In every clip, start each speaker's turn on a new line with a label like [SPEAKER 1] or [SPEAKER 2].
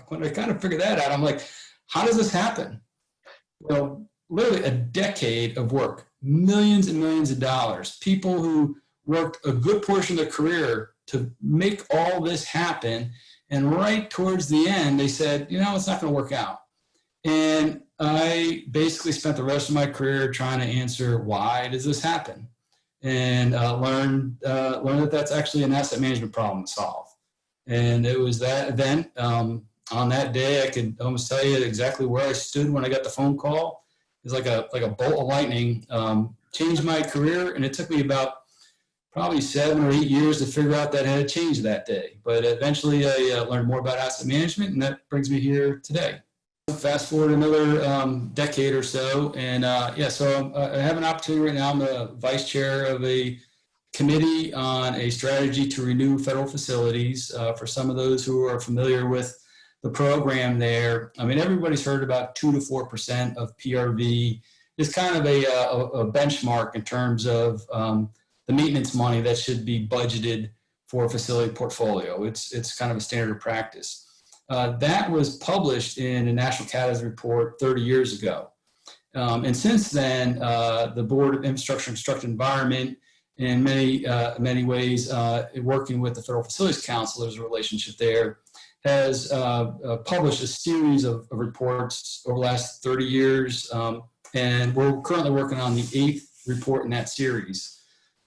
[SPEAKER 1] when I kind of figured that out, I'm like, how does this happen? Well, literally a decade of work, millions and millions of dollars, people who worked a good portion of their career to make all this happen. And right towards the end, they said, it's not going to work out. And I basically spent the rest of my career trying to answer, why does this happen? And learned that that's actually an asset management problem to solve. And it was that event. On that day, I could almost tell you exactly where I stood when I got the phone call. It was like a bolt of lightning. Changed my career, and it took me about probably 7 or 8 years to figure out that I had changed that day. But eventually, I learned more about asset management, and that brings me here today. Fast forward another decade or so, and so I have an opportunity right now. I'm the vice chair of a committee on a strategy to renew federal facilities. For some of those who are familiar with the program there, I mean, everybody's heard about 2 to 4% of PRV is kind of a benchmark in terms of the maintenance money that should be budgeted for a facility portfolio. It's kind of a standard of practice. That was published in a National Academies report 30 years ago. And since then, the Board of Infrastructure and Constructed Environment, in many ways, working with the Federal Facilities Council, there's a relationship there, has published a series of reports over the last 30 years. And we're currently working on the 8th report in that series.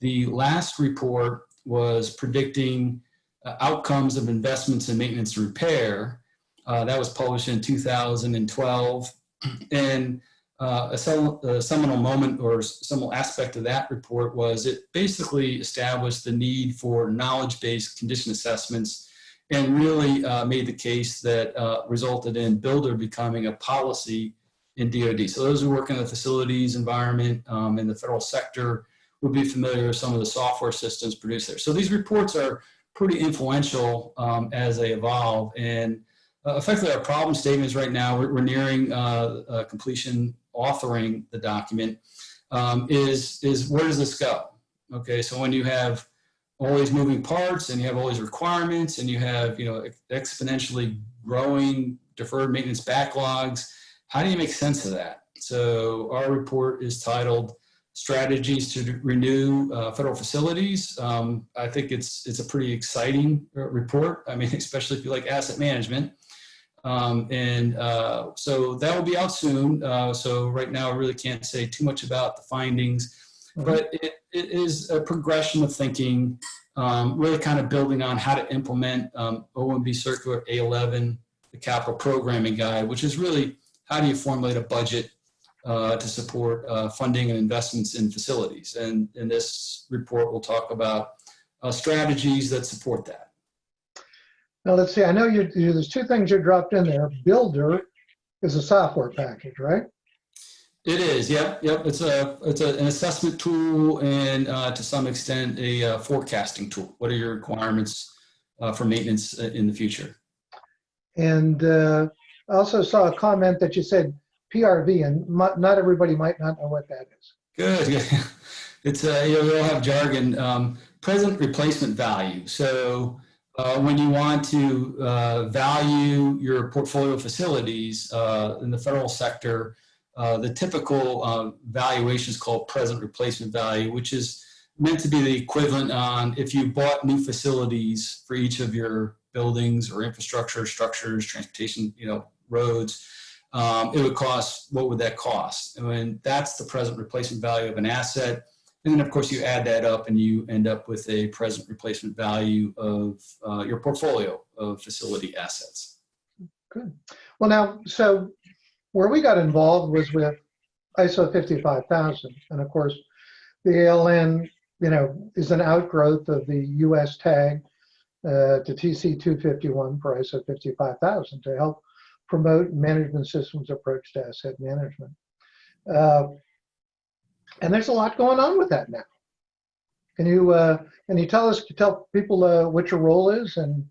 [SPEAKER 1] The last report was predicting outcomes of investments in maintenance and repair. That was published in 2012. And a seminal moment or seminal aspect of that report was it basically established the need for knowledge-based condition assessments and really made the case that resulted in builder becoming a policy in DoD. So those who work in the facilities environment in the federal sector would be familiar with some of the software systems produced there. So these reports are pretty influential as they evolve. And effectively our problem statements right now, we're nearing completion, authoring the document, is where does this go? Okay, so when you have all these moving parts and you have all these requirements and you have exponentially growing deferred maintenance backlogs, how do you make sense of that? So our report is titled Strategies to Renew Federal Facilities. I think it's a pretty exciting report. I mean, especially if you like asset management. So that will be out soon. So right now I really can't say too much about the findings, but it is a progression of thinking, really kind of building on how to implement OMB Circular A11, the Capital Programming Guide, which is really how do you formulate a budget to support funding and investments in facilities. And in this report, we'll talk about strategies that support that.
[SPEAKER 2] Now let's see, I know there's 2 things you dropped in there. Builder is a software package, right?
[SPEAKER 1] It is, yep. It's an assessment tool and to some extent a forecasting tool. What are your requirements for maintenance in the future? And
[SPEAKER 2] I also saw a comment that you said PRV, and not everybody might not know what that is.
[SPEAKER 1] Good. Yeah. It's we all have jargon. Present replacement value. So when you want to value your portfolio facilities in the federal sector, the typical valuation is called present replacement value, which is meant to be the equivalent on if you bought new facilities for each of your buildings or infrastructure, structures, transportation, roads. It would cost, what would that cost? And that's the present replacement value of an asset. And then, of course, you add that up and you end up with a present replacement value of your portfolio of facility assets.
[SPEAKER 2] Good. Well, now, so where we got involved was with ISO 55000. And of course, the ALN, is an outgrowth of the US tag to TC 251 for ISO 55000 to help promote management systems approach to asset management. And there's a lot going on with that now. Can you tell people what your role is and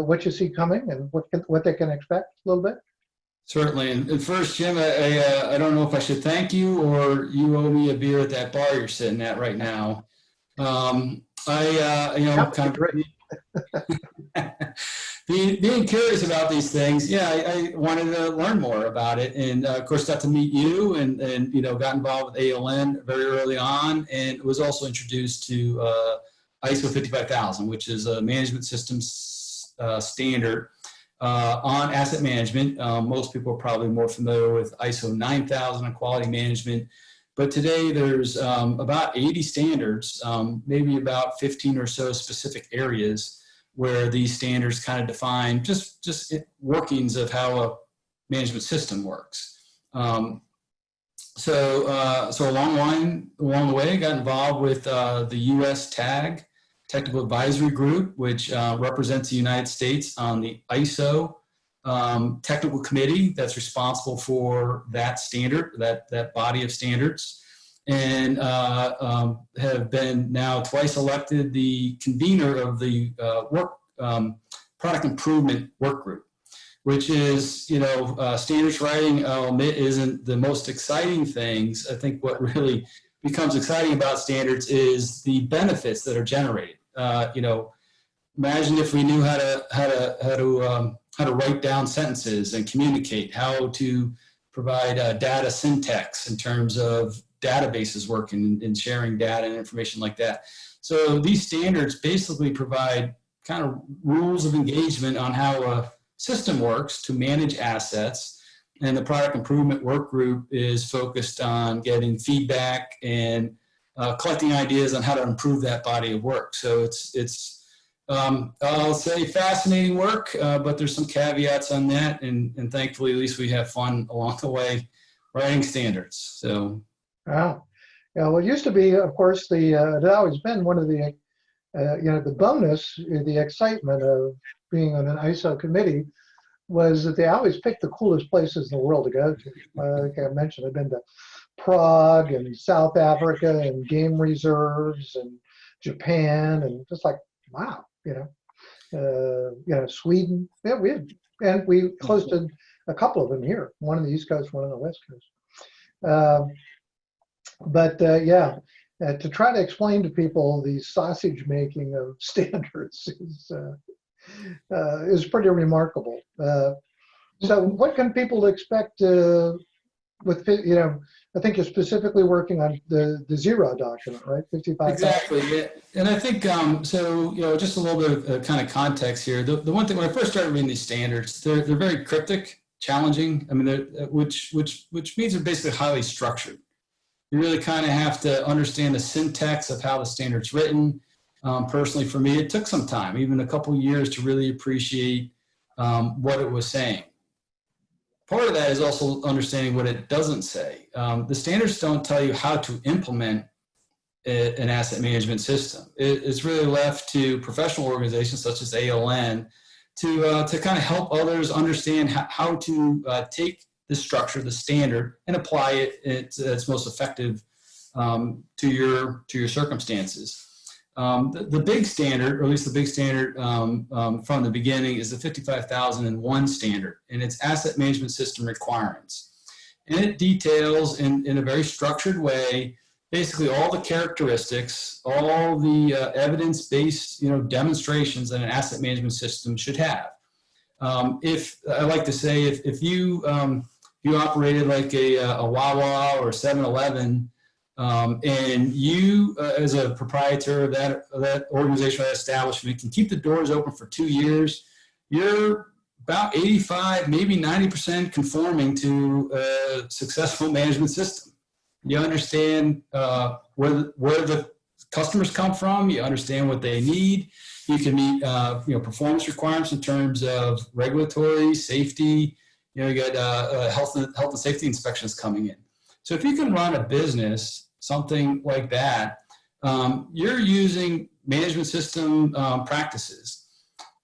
[SPEAKER 2] what you see coming and what they can expect a little bit?
[SPEAKER 1] Certainly. And first, Jim, I don't know if I should thank you or you owe me a beer at that bar you're sitting at right now. being curious about these things, yeah, I wanted to learn more about it, and of course got to meet you, and got involved with ALN very early on, and was also introduced to ISO 55000, which is a management systems standard on asset management. Most people are probably more familiar with ISO 9000 on quality management, but today there's about 80 standards, maybe about 15 or so specific areas where these standards kind of define just workings of how a management system works. So along the way, I got involved with the U.S. TAG, Technical Advisory Group, which represents the United States on the ISO technical committee that's responsible for that standard, that body of standards, and have been now twice elected the convener of the product improvement work group, which is, standards writing, I'll admit, isn't the most exciting things. I think what really becomes exciting about standards is the benefits that are generated. Imagine if we knew how to write down sentences and communicate, how to provide data syntax in terms of databases working and sharing data and information like that. So these standards basically provide kind of rules of engagement on how a system works to manage assets. And the product improvement work group is focused on getting feedback and collecting ideas on how to improve that body of work. So it's I'll say fascinating work, but there's some caveats on that. And thankfully, at least we have fun along the way writing standards. So.
[SPEAKER 2] Wow. Yeah, well, it used to be, of course, it always been one of the, the bonus, the excitement of being on an ISO committee was that they always picked the coolest places in the world to go to. Like I mentioned, I've been to Prague and South Africa and game reserves and Japan, and just like, wow, Sweden. Yeah, we hosted a couple of them here, one on the East Coast, one on the West Coast. To try to explain to people the sausage making of standards is pretty remarkable. So what can people expect with, I think you're specifically working on the zero document, right? 55.
[SPEAKER 1] Exactly. Yeah. And I think, just a little bit of kind of context here. The one thing, when I first started reading these standards, they're very cryptic, challenging. I mean, which means they're basically highly structured. You really kind of have to understand the syntax of how the standard's written. Personally, for me, it took some time, even a couple of years, to really appreciate what it was saying. Part of that is also understanding what it doesn't say. The standards don't tell you how to implement an asset management system. It's really left to professional organizations such as ALN to kind of help others understand how to take the structure, the standard, and apply it its most effective to your circumstances. The big standard, or at least the big standard from the beginning, is the 55001 standard, and it's asset management system requirements. And it details in a very structured way basically all the characteristics, all the evidence-based demonstrations that an asset management system should have. If I like to say, if you operated like a Wawa or 7-Eleven, and you, as a proprietor of that organization or that establishment, can keep the doors open for 2 years, you're about 85, maybe 90% conforming to a successful management system. You understand where the customers come from. You understand what they need. You can meet performance requirements in terms of regulatory, safety. You got health and safety inspections coming in. So if you can run a business, something like that, you're using management system practices.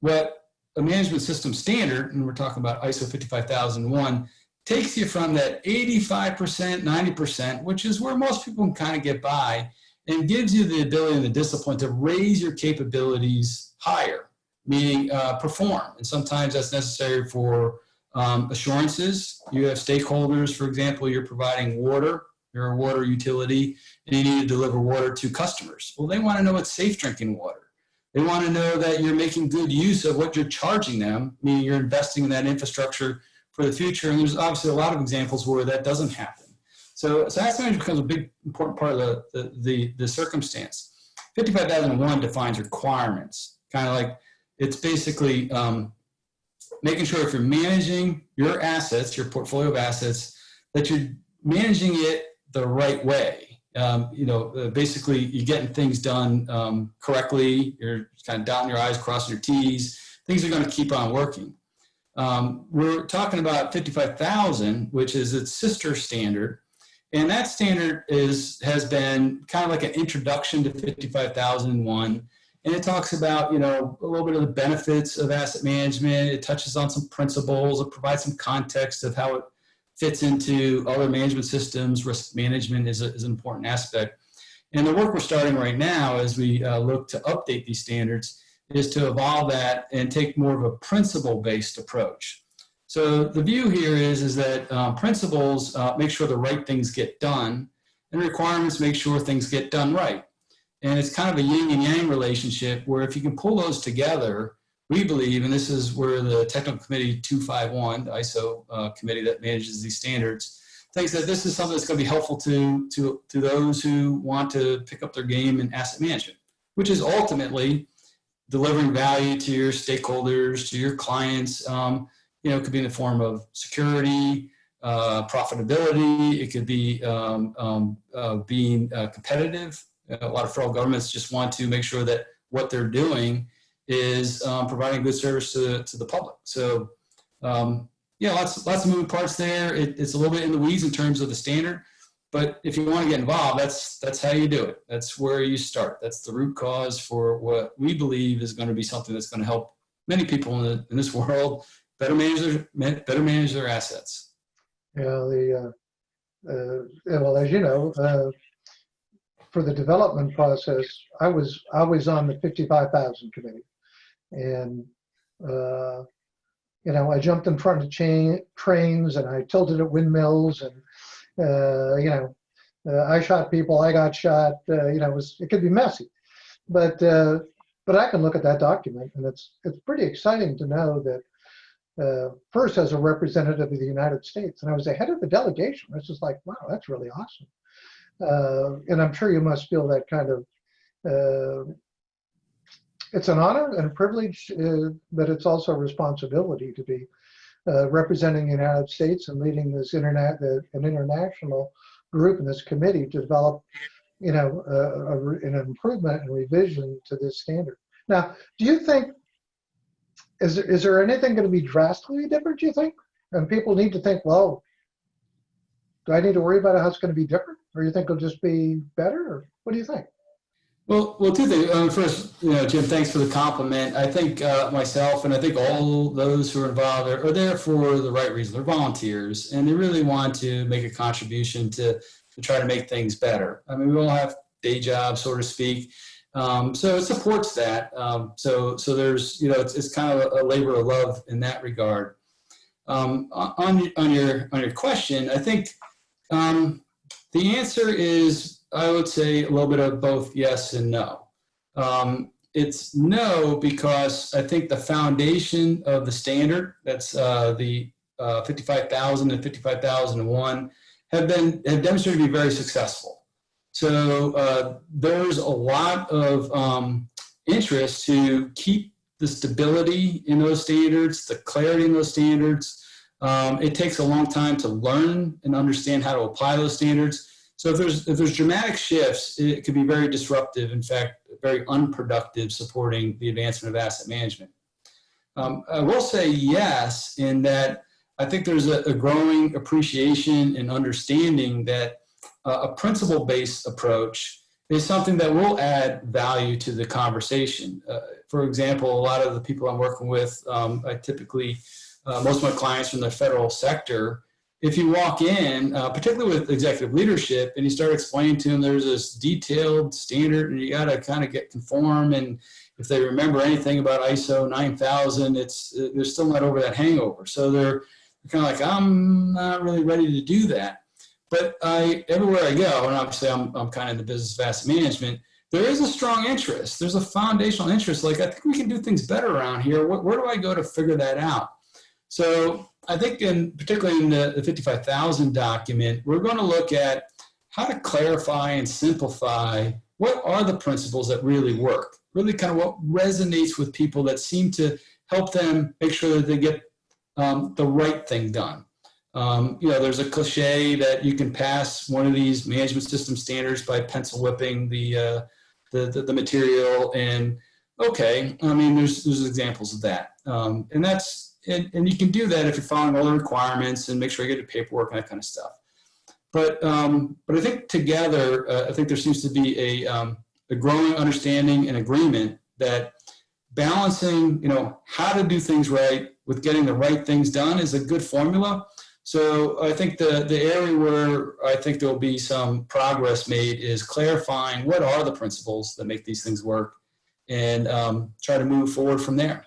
[SPEAKER 1] What a management system standard, and we're talking about ISO 55001, takes you from that 85%, 90%, which is where most people can kind of get by, and gives you the ability and the discipline to raise your capabilities higher, meaning perform. And sometimes that's necessary for assurances. You have stakeholders, for example, you're providing water, you're a water utility, and you need to deliver water to customers. Well, they want to know it's safe drinking water. They want to know that you're making good use of what you're charging them, meaning you're investing in that infrastructure for the future. And there's obviously a lot of examples where that doesn't happen. So asset management becomes a big, important part of the circumstance. 55001 defines requirements, kind of like it's basically making sure if you're managing your assets, your portfolio of assets, that you're managing it the right way. Basically you're getting things done correctly. You're kind of dotting your I's, crossing your T's. Things are going to keep on working. We're talking about 55,000, which is its sister standard. And that standard has been kind of like an introduction to 55,001. And it talks about, a little bit of the benefits of asset management. It touches on some principles. It provides some context of how it fits into other management systems. Risk management is an important aspect. And the work we're starting right now as we look to update these standards is to evolve that and take more of a principle-based approach. So the view here is that principles make sure the right things get done, and requirements make sure things get done right. And it's kind of a yin and yang relationship where if you can pull those together, we believe, and this is where the Technical Committee 251, the ISO committee that manages these standards, thinks that this is something that's going to be helpful to those who want to pick up their game in asset management, which is ultimately delivering value to your stakeholders, to your clients. It could be in the form of security, profitability. It could be being competitive. A lot of federal governments just want to make sure that what they're doing is providing good service to the public. So, lots of moving parts there. It's a little bit in the weeds in terms of the standard, but if you want to get involved, that's how you do it. That's where you start. That's the root cause for what we believe is going to be something that's going to help many people in this world better manage their assets.
[SPEAKER 2] Well, as you know, for the development process, I was on the 55,000 committee, and I jumped in front of trains and I tilted at windmills, and I shot people, I got shot. It could be messy, but I can look at that document, and it's pretty exciting to know that. First as a representative of the United States, and I was the head of the delegation. It's just like, wow, that's really awesome. And I'm sure you must feel that kind of, it's an honor and a privilege, but it's also a responsibility to be representing the United States and leading this an international group in this committee to develop, an improvement and revision to this standard. Now, do you think, is there anything going to be drastically different, do you think? And people need to think, well, do I need to worry about how it's going to be different? Or you think it'll just be better? Or what do you think?
[SPEAKER 1] Well, two things. First, Jim, thanks for the compliment. I think myself and I think all those who are involved are there for the right reason. They're volunteers, and they really want to make a contribution to try to make things better. I mean, we all have day jobs, so to speak. So it supports that. So there's, it's kind of a labor of love in that regard. On your question, I think the answer is, I would say, a little bit of both yes and no. It's no because I think the foundation of the standard, that's the 55,000 and 55,001, have demonstrated to be very successful. So there's a lot of interest to keep the stability in those standards, the clarity in those standards. It takes a long time to learn and understand how to apply those standards. So if there's dramatic shifts, it could be very disruptive, in fact, very unproductive, supporting the advancement of asset management. I will say yes, in that I think there's a growing appreciation and understanding that a principle-based approach is something that will add value to the conversation. For example, a lot of the people I'm working with, I typically, most of my clients from the federal sector, if you walk in, particularly with executive leadership, and you start explaining to them there's this detailed standard and you got to kind of get conform, and if they remember anything about ISO 9000, they're still not over that hangover. So they're kind of like, I'm not really ready to do that. But everywhere I go, and obviously I'm kind of in the business of asset management, there is a strong interest. There's a foundational interest. Like, I think we can do things better around here. Where do I go to figure that out? So I think particularly in the 55,000 document, we're going to look at how to clarify and simplify what are the principles that really work, really kind of what resonates with people that seem to help them make sure that they get the right thing done. There's a cliche that you can pass one of these management system standards by pencil whipping the material, and okay, I mean, there's examples of that, and you can do that if you're following all the requirements and make sure you get your paperwork and that kind of stuff. But I think together, I think there seems to be a growing understanding and agreement that balancing, how to do things right with getting the right things done is a good formula. So I think the area where I think there will be some progress made is clarifying what are the principles that make these things work, and try to move forward from there.